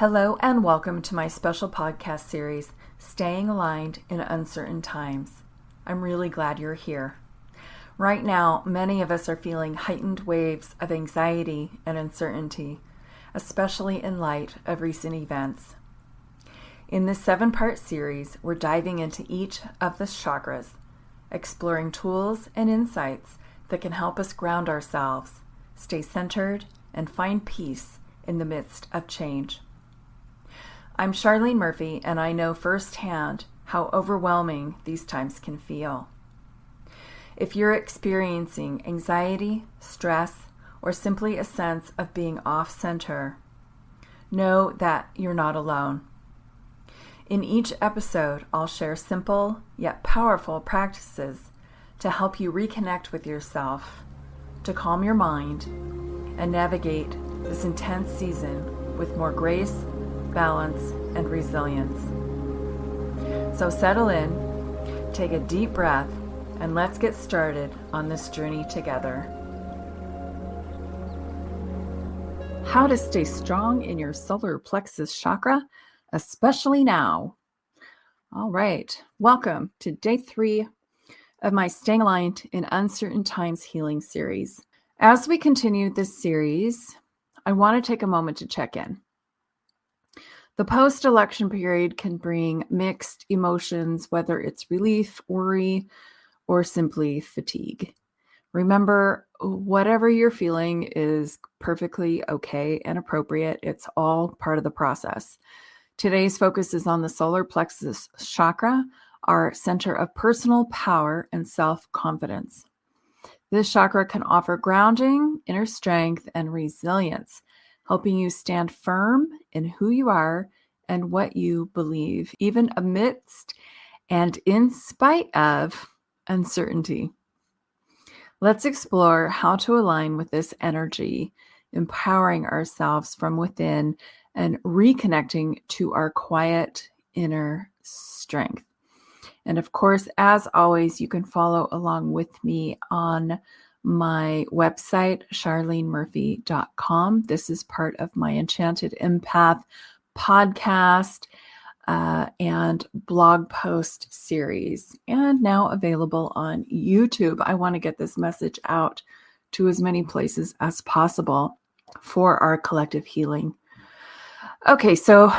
Hello and welcome to my special podcast series, Staying Aligned in Uncertain Times. I'm really glad you're here. Right now, many of us are feeling heightened waves of anxiety and uncertainty, especially in light of recent events. In this 7-part series, we're diving into each of the chakras, exploring tools and insights that can help us ground ourselves, stay centered, and find peace in the midst of change. I'm Charlene Murphy, and I know firsthand how overwhelming these times can feel. If you're experiencing anxiety, stress, or simply a sense of being off-center, know that you're not alone. In each episode, I'll share simple yet powerful practices to help you reconnect with yourself, to calm your mind, and navigate this intense season with more grace, balance, and resilience. So settle in, take a deep breath, and let's get started on this journey together. How to stay strong in your solar plexus chakra, especially now. All right, welcome to day 3 of my Staying Aligned in Uncertain Times healing series. As we continue this series, I want to take a moment to check in. The post-election period can bring mixed emotions, whether it's relief, worry, or simply fatigue. Remember, whatever you're feeling is perfectly okay and appropriate. It's all part of the process. Today's focus is on the solar plexus chakra, our center of personal power and self-confidence. This chakra can offer grounding, inner strength, and resilience, helping you stand firm in who you are and what you believe, even amidst and in spite of uncertainty. Let's explore how to align with this energy, empowering ourselves from within and reconnecting to our quiet inner strength. And of course, as always, you can follow along with me on my website, charlenemurphy.com. This is part of my Enchanted Empath podcast and blog post series, and now available on YouTube. I want to get this message out to as many places as possible for our collective healing. Okay, so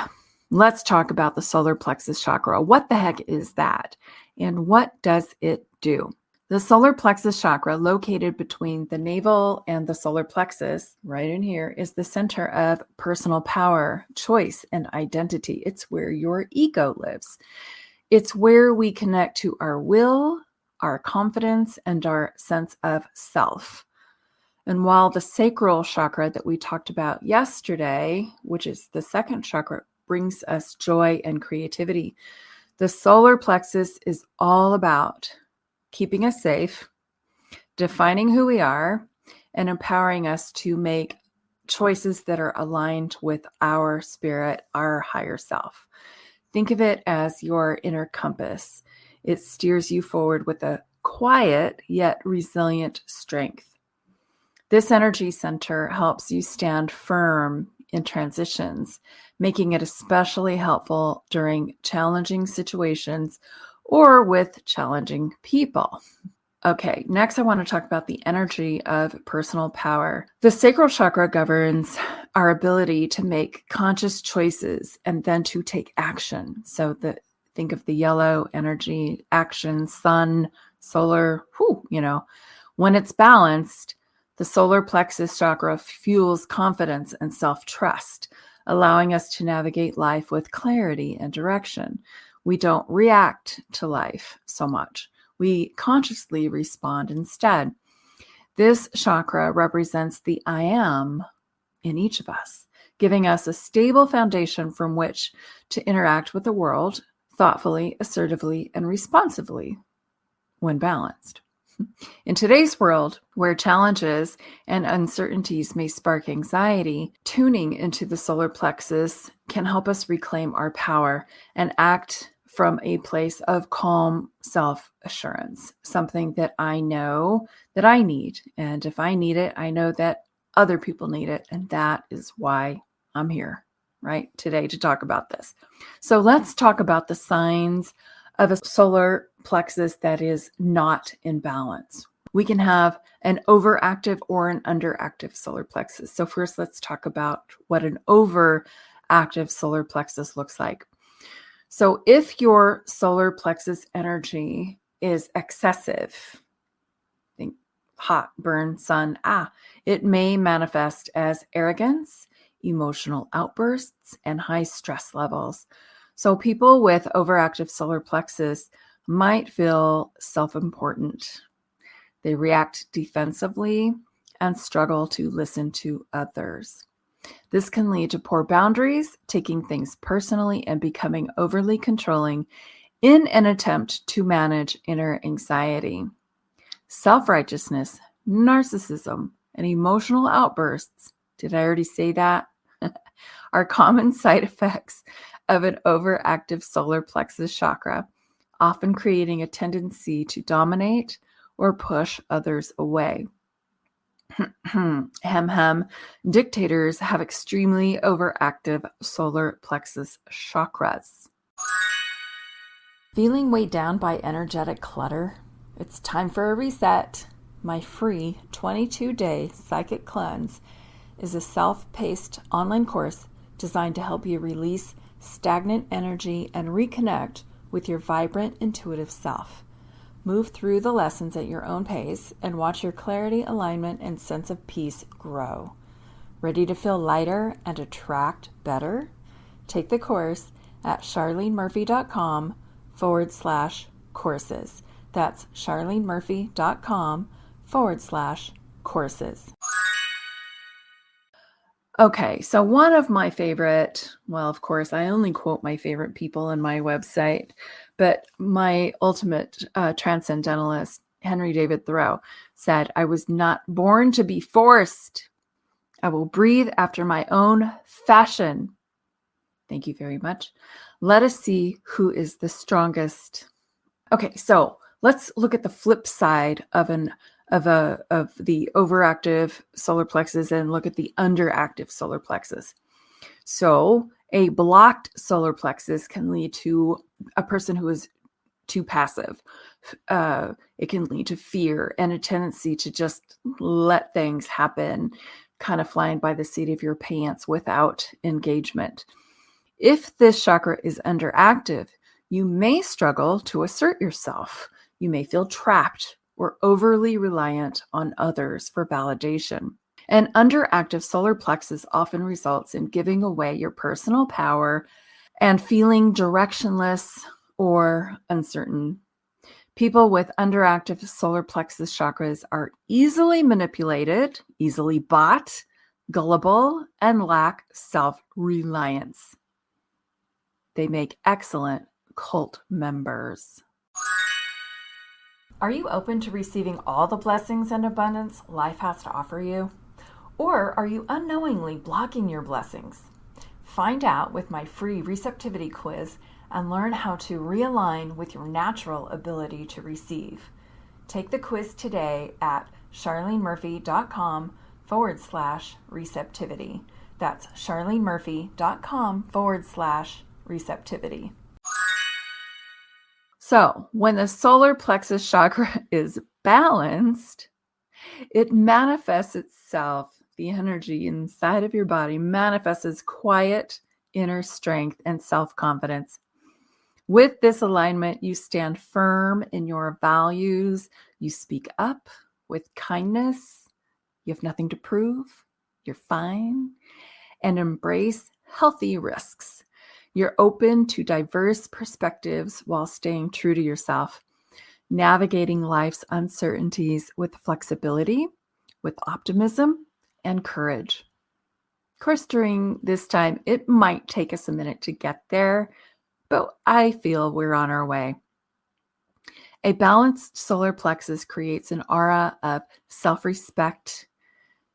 let's talk about the solar plexus chakra. What the heck is that? And what does it do? The solar plexus chakra, located between the navel and the solar plexus, right in here, is the center of personal power, choice, and identity. It's where your ego lives. It's where we connect to our will, our confidence, and our sense of self. And while the sacral chakra that we talked about yesterday, which is the second chakra, brings us joy and creativity, the solar plexus is all about keeping us safe, defining who we are, and empowering us to make choices that are aligned with our spirit, our higher self. Think of it as your inner compass. It steers you forward with a quiet yet resilient strength. This energy center helps you stand firm in transitions, making it especially helpful during challenging situations or with challenging people. Okay, next I want to talk about the energy of personal power. The sacral chakra governs our ability to make conscious choices and then to take action. So think of the yellow energy, action, sun, solar, when it's balanced, the solar plexus chakra fuels confidence and self-trust, allowing us to navigate life with clarity and direction. We don't react to life so much. We consciously respond instead. This chakra represents the I am in each of us, giving us a stable foundation from which to interact with the world thoughtfully, assertively, and responsively when balanced. In today's world, where challenges and uncertainties may spark anxiety, tuning into the solar plexus can help us reclaim our power and act from a place of calm self-assurance, something that I know that I need. And if I need it, I know that other people need it. And that is why I'm here. right, today to talk about this. So let's talk about the signs of a solar plexus that is not in balance. We can have an overactive or an underactive solar plexus. So first, let's talk about what an overactive solar plexus looks like. So if your solar plexus energy is excessive, think hot, burn, sun, it may manifest as arrogance, emotional outbursts, and high stress levels. So people with overactive solar plexus might feel self-important. They react defensively and struggle to listen to others. This can lead to poor boundaries, taking things personally, and becoming overly controlling in an attempt to manage inner anxiety. Self-righteousness, narcissism, and emotional outbursts, did I already say that? Are common side effects of an overactive solar plexus chakra, often creating a tendency to dominate or push others away. Dictators have extremely overactive solar plexus chakras. Feeling weighed down by energetic clutter? It's time for a reset. My free 22-day psychic cleanse is a self-paced online course designed to help you release stagnant energy and reconnect with your vibrant, intuitive self. Move through the lessons at your own pace and watch your clarity, alignment, and sense of peace grow. Ready to feel lighter and attract better? Take the course at charlenemurphy.com/courses. That's charlenemurphy.com/courses. Okay, so one of my favorite, well, of course, I only quote my favorite people in my website, but my ultimate transcendentalist, Henry David Thoreau, said, "I was not born to be forced. I will breathe after my own fashion." Thank you very much. Let us see who is the strongest. Okay, so let's look at the flip side of the overactive solar plexus and look at the underactive solar plexus. So a blocked solar plexus can lead to a person who is too passive. It can lead to fear and a tendency to just let things happen, kind of flying by the seat of your pants without engagement. If this chakra is underactive, you may struggle to assert yourself. You may feel trapped or overly reliant on others for validation. An underactive solar plexus often results in giving away your personal power and feeling directionless or uncertain. People with underactive solar plexus chakras are easily manipulated, easily bought, gullible, and lack self-reliance. They make excellent cult members. Are you open to receiving all the blessings and abundance life has to offer you? Or are you unknowingly blocking your blessings? Find out with my free receptivity quiz and learn how to realign with your natural ability to receive. Take the quiz today at charlenemurphy.com/receptivity. That's charlenemurphy.com/receptivity. So when the solar plexus chakra is balanced, it manifests itself, the energy inside of your body manifests as quiet inner strength and self-confidence. With this alignment, you stand firm in your values, you speak up with kindness, you have nothing to prove, you're fine, and embrace healthy risks. You're open to diverse perspectives while staying true to yourself, navigating life's uncertainties with flexibility, with optimism, and courage. Of course, during this time, it might take us a minute to get there, but I feel we're on our way. A balanced solar plexus creates an aura of self-respect,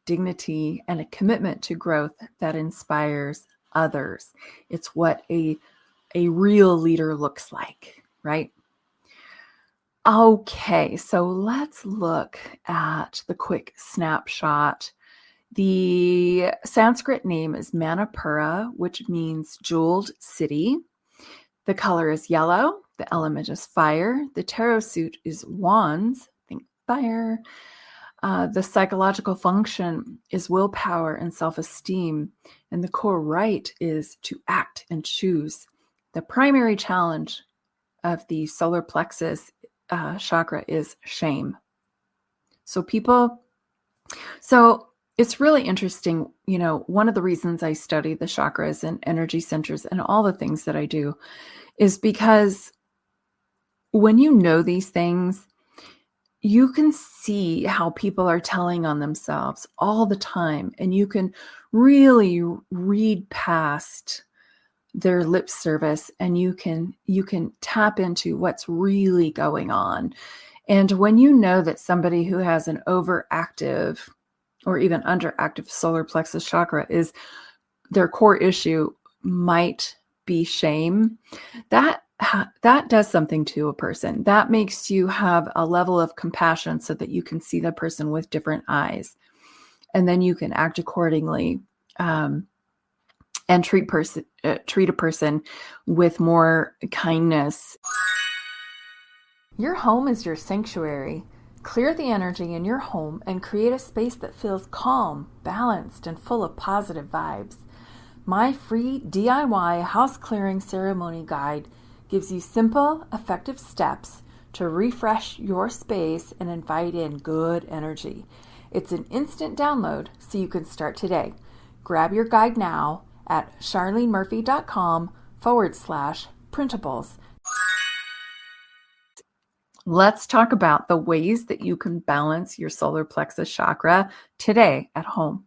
dignity, and a commitment to growth that inspires others. It's what a real leader looks like, right? Okay, so let's look at the quick snapshot The Sanskrit name is Manipura, which means jeweled city. The color is yellow. The element is fire. The tarot suit is wands. Think fire. The psychological function is willpower and self-esteem. And the core right is to act and choose. The primary challenge of the solar plexus chakra is shame. So it's really interesting. One of the reasons I study the chakras and energy centers and all the things that I do is because when you know these things, you can see how people are telling on themselves all the time, and you can really read past their lip service, and you can tap into what's really going on. And when you know that somebody who has an overactive or even underactive solar plexus chakra is their core issue might be shame, that does something to a person. That makes you have a level of compassion so that you can see the person with different eyes, and then you can act accordingly, and treat a person with more kindness. Your home is your sanctuary. Clear the energy in your home and create a space that feels calm, balanced, and full of positive vibes. My free DIY house clearing ceremony guide gives you simple, effective steps to refresh your space and invite in good energy. It's an instant download, so you can start today. Grab your guide now at charlenemurphy.com/printables. Let's talk about the ways that you can balance your solar plexus chakra today at home.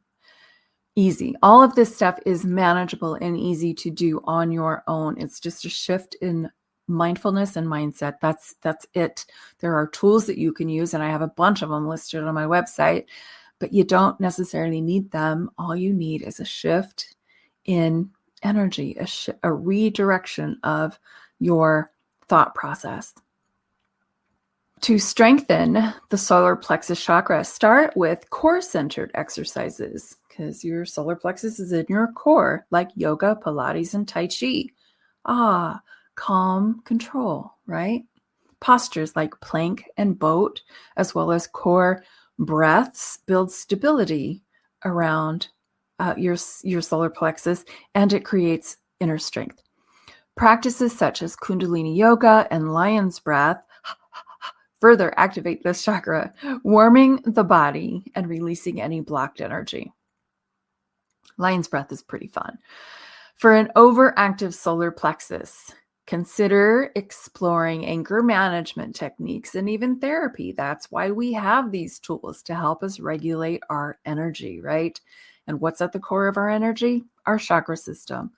Easy. All of this stuff is manageable and easy to do on your own. It's just a shift in mindfulness and mindset. That's it. There are tools that you can use, and I have a bunch of them listed on my website, but you don't necessarily need them. All you need is a shift in energy, a redirection of your thought process. To strengthen the solar plexus chakra, start with core-centered exercises, because your solar plexus is in your core, like yoga, Pilates, and Tai Chi. Calm control, right? Postures like plank and boat, as well as core breaths, build stability around your solar plexus, and it creates inner strength. Practices such as Kundalini yoga and lion's breath further activate this chakra, warming the body and releasing any blocked energy. Lion's breath is pretty fun. For an overactive solar plexus, consider exploring anger management techniques and even therapy. That's why we have these tools to help us regulate our energy, right? And what's at the core of our energy? Our chakra system.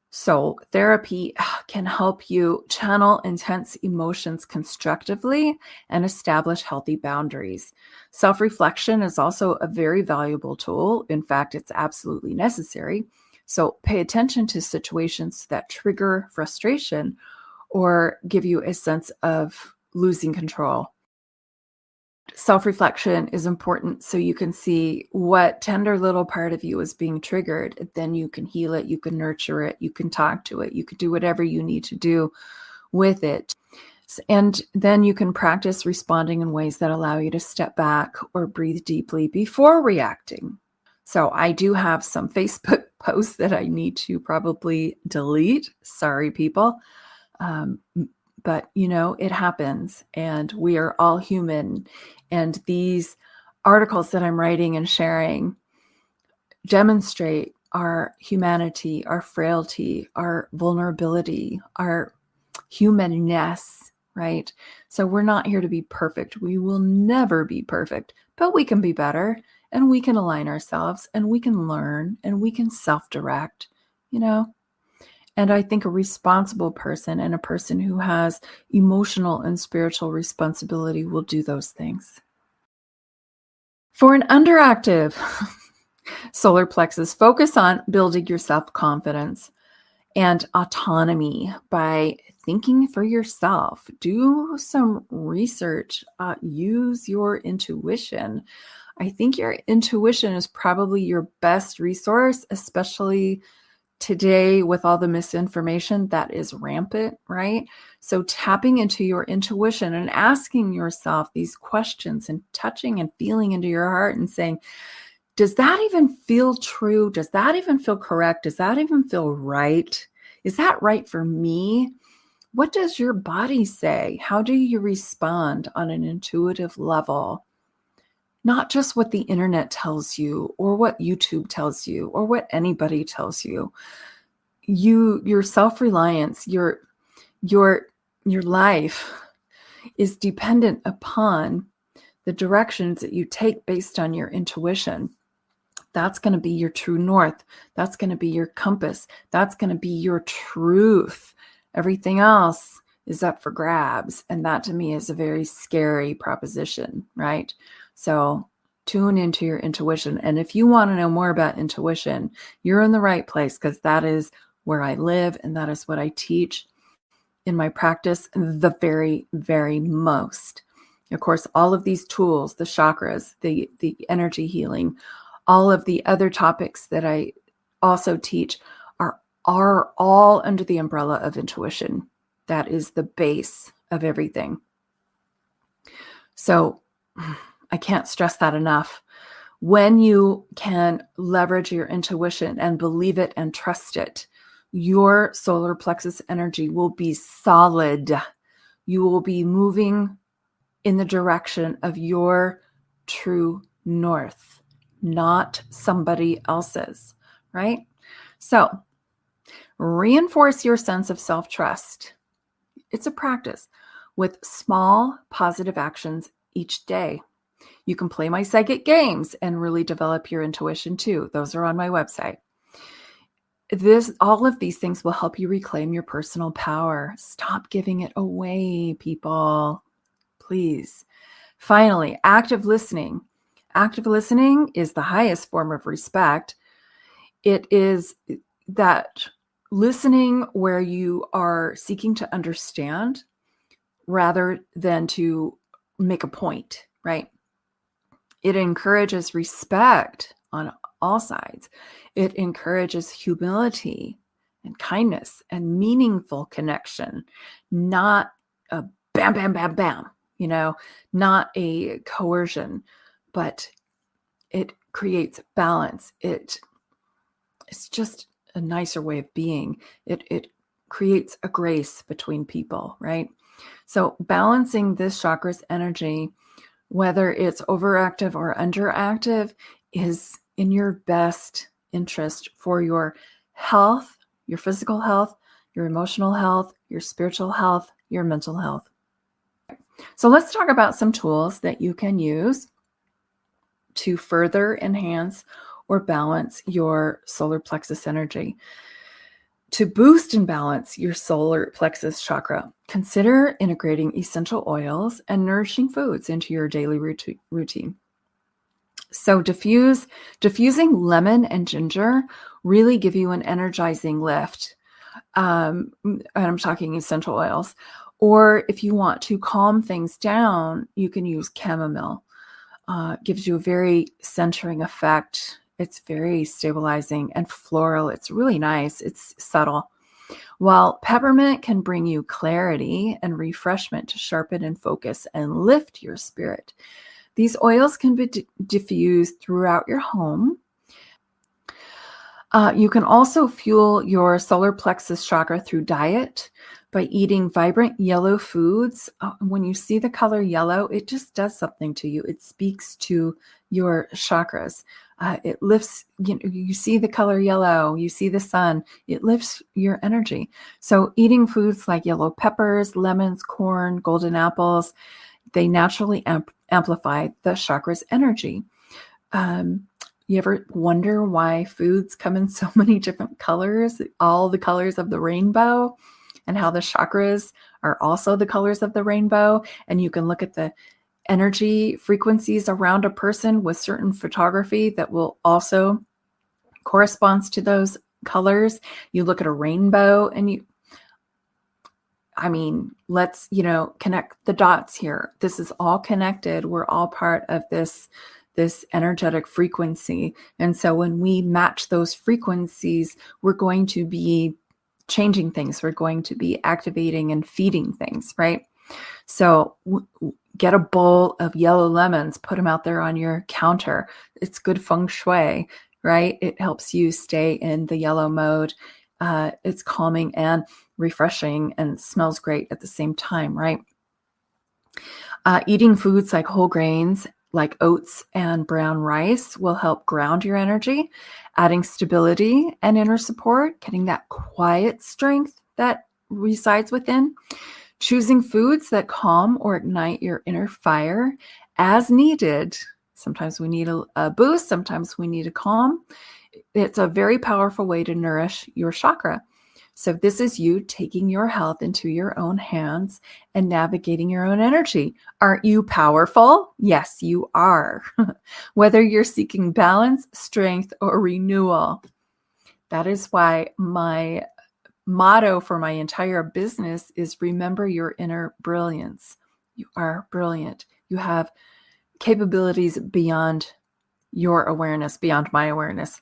So therapy can help you channel intense emotions constructively and establish healthy boundaries. Self-reflection is also a very valuable tool. In fact, it's absolutely necessary. So pay attention to situations that trigger frustration or give you a sense of losing control. Self-reflection is important so you can see what tender little part of you is being triggered. Then you can heal it, you can nurture it, you can talk to it, you can do whatever you need to do with it. And then you can practice responding in ways that allow you to step back or breathe deeply before reacting. So I do have some Facebook posts that I need to probably delete. Sorry, people. But, it happens, and we are all human. And these articles that I'm writing and sharing demonstrate our humanity, our frailty, our vulnerability, our humanness, right? So we're not here to be perfect. We will never be perfect, but we can be better, and we can align ourselves, and we can learn, and we can self-direct, And I think a responsible person and a person who has emotional and spiritual responsibility will do those things. For an underactive solar plexus, focus on building your self-confidence and autonomy by thinking for yourself. Do some research. Use your intuition. I think your intuition is probably your best resource, especially today with all the misinformation that is rampant, right? So tapping into your intuition and asking yourself these questions and touching and feeling into your heart and saying, does that even feel true? Does that even feel correct? Does that even feel right? Is that right for me? What does your body say? How do you respond on an intuitive level? Not just what the internet tells you or what YouTube tells you or what anybody tells you. Your self-reliance, your life is dependent upon the directions that you take based on your intuition. That's going to be your true north. That's going to be your compass. That's going to be your truth. Everything else is up for grabs. And that to me is a very scary proposition, right? So tune into your intuition. And if you want to know more about intuition, you're in the right place, because that is where I live and that is what I teach in my practice the very, very most. Of course, all of these tools, the chakras, the energy healing, all of the other topics that I also teach are all under the umbrella of intuition. That is the base of everything. So I can't stress that enough. When you can leverage your intuition and believe it and trust it, your solar plexus energy will be solid. You will be moving in the direction of your true north, not somebody else's, right? So reinforce your sense of self-trust. It's a practice with small positive actions each day. You can play my psychic games and really develop your intuition too. Those are on my website. All of these things will help you reclaim your personal power. Stop giving it away, people. Please. Finally, active listening. Active listening is the highest form of respect. It is that listening where you are seeking to understand rather than to make a point, right? It encourages respect on all sides. It encourages humility and kindness and meaningful connection, not a bam, bam, bam, bam, not a coercion, but it creates balance. It's just a nicer way of being. It creates a grace between people, right? So balancing this chakra's energy, whether it's overactive or underactive, is in your best interest for your health, your physical health, your emotional health, your spiritual health, your mental health. So let's talk about some tools that you can use to further enhance or balance your solar plexus energy. To boost and balance your solar plexus chakra, consider integrating essential oils and nourishing foods into your daily routine. So diffusing lemon and ginger really give you an energizing lift. And I'm talking essential oils. Or if you want to calm things down, you can use chamomile. Gives you a very centering effect. It's very stabilizing and floral. It's really nice. It's subtle. While peppermint can bring you clarity and refreshment to sharpen and focus and lift your spirit. These oils can be diffused throughout your home. You can also fuel your solar plexus chakra through diet by eating vibrant yellow foods. When you see the color yellow, it just does something to you. It speaks to your chakras. It lifts, you see the color yellow, you see the sun, it lifts your energy. So eating foods like yellow peppers, lemons, corn, golden apples, they naturally amplify the chakra's energy. You ever wonder why foods come in so many different colors, all the colors of the rainbow, and how the chakras are also the colors of the rainbow? And you can look at the energy frequencies around a person with certain photography that will also corresponds to those colors. You look at a rainbow and let's, connect the dots here. This is all connected. We're all part of this this energetic frequency. And so when we match those frequencies, we're going to be changing things. We're going to be activating and feeding things, right? So get a bowl of yellow lemons, put them out there on your counter. It's good feng shui, right? It helps you stay in the yellow mode. It's calming and refreshing and smells great at the same time, right? Eating foods like whole grains, like oats and brown rice, will help ground your energy, adding stability and inner support, getting that quiet strength that resides within. Choosing foods that calm or ignite your inner fire as needed. Sometimes we need a boost, sometimes we need a calm. It's a very powerful way to nourish your chakra. So this is you taking your health into your own hands and navigating your own energy. Aren't you powerful? Yes, you are. Whether you're seeking balance, strength, or renewal. That is why my motto for my entire business is remember your inner brilliance. You are brilliant. You have capabilities beyond your awareness, beyond my awareness.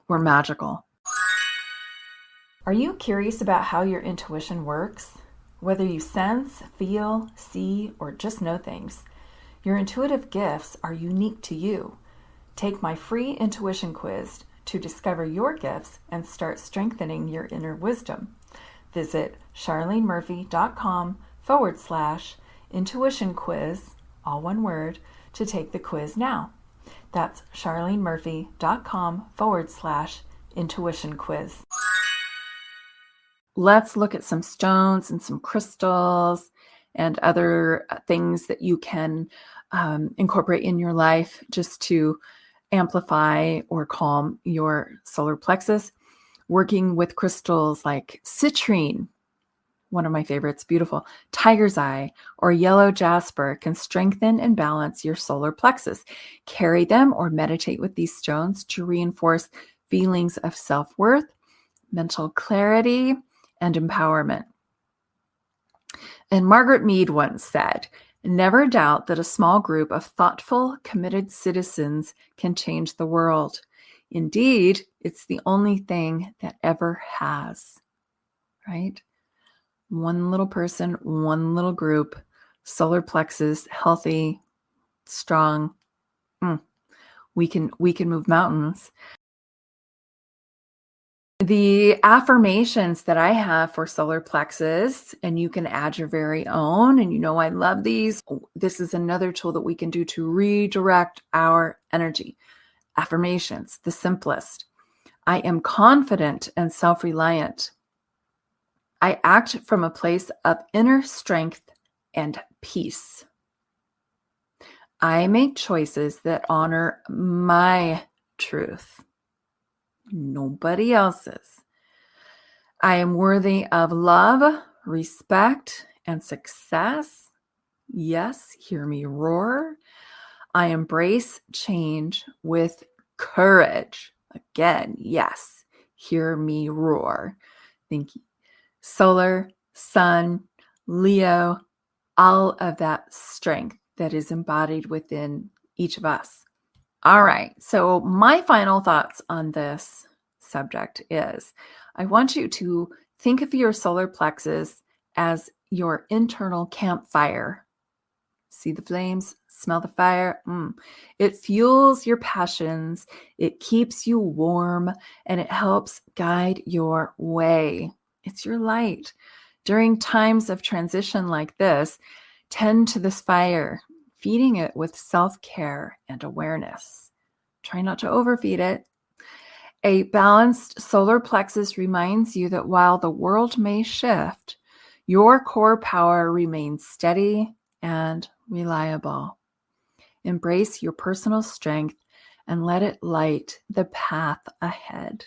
We're magical. Are you curious about how your intuition works? Whether you sense, feel, see, or just know things, your intuitive gifts are unique to you. Take my free intuition quiz to discover your gifts and start strengthening your inner wisdom. Visit charlenemurphy.com/intuition quiz, all one word, to take the quiz now. That's charlenemurphy.com/intuition quiz. Let's look at some stones and some crystals and other things that you can incorporate in your life just to amplify or calm your solar plexus. Working with crystals like citrine, one of my favorites, beautiful, tiger's eye, or yellow jasper can strengthen and balance your solar plexus. Carry them or meditate with these stones to reinforce feelings of self-worth, mental clarity, and empowerment. And Margaret Mead once said, "Never doubt that a small group of thoughtful, committed citizens can change the world. Indeed, it's the only thing that ever has." Right? One little person, one little group, solar plexus, healthy, strong. We can move mountains. The affirmations that I have for solar plexus, and you can add your very own, and you know I love these. This is another tool that we can do to redirect our energy. Affirmations, the simplest. I am confident and self-reliant. I act from a place of inner strength and peace. I make choices that honor my truth, nobody else's. I am worthy of love, respect, and success. Yes, hear me roar. I embrace change with courage. Again, yes, hear me roar. Thank you. Solar, sun, Leo, all of that strength that is embodied within each of us. All right, so my final thoughts on this subject is I want you to think of your solar plexus as your internal campfire. See the flames, smell the fire. It fuels your passions, it keeps you warm, and it helps guide your way. It's your light. During times of transition like this, tend to this fire, feeding it with self-care and awareness. Try not to overfeed it. A balanced solar plexus reminds you that while the world may shift, your core power remains steady and reliable. Embrace your personal strength and let it light the path ahead.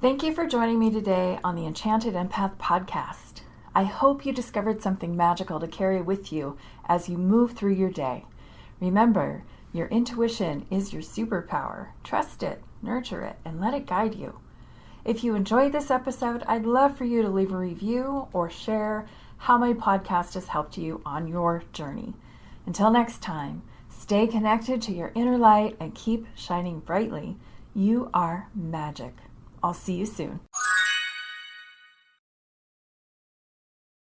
Thank you for joining me today on the Enchanted Empath podcast. I hope you discovered something magical to carry with you as you move through your day. Remember, your intuition is your superpower. Trust it, nurture it, and let it guide you. If you enjoyed this episode, I'd love for you to leave a review or share how my podcast has helped you on your journey. Until next time, stay connected to your inner light and keep shining brightly. You are magic. I'll see you soon.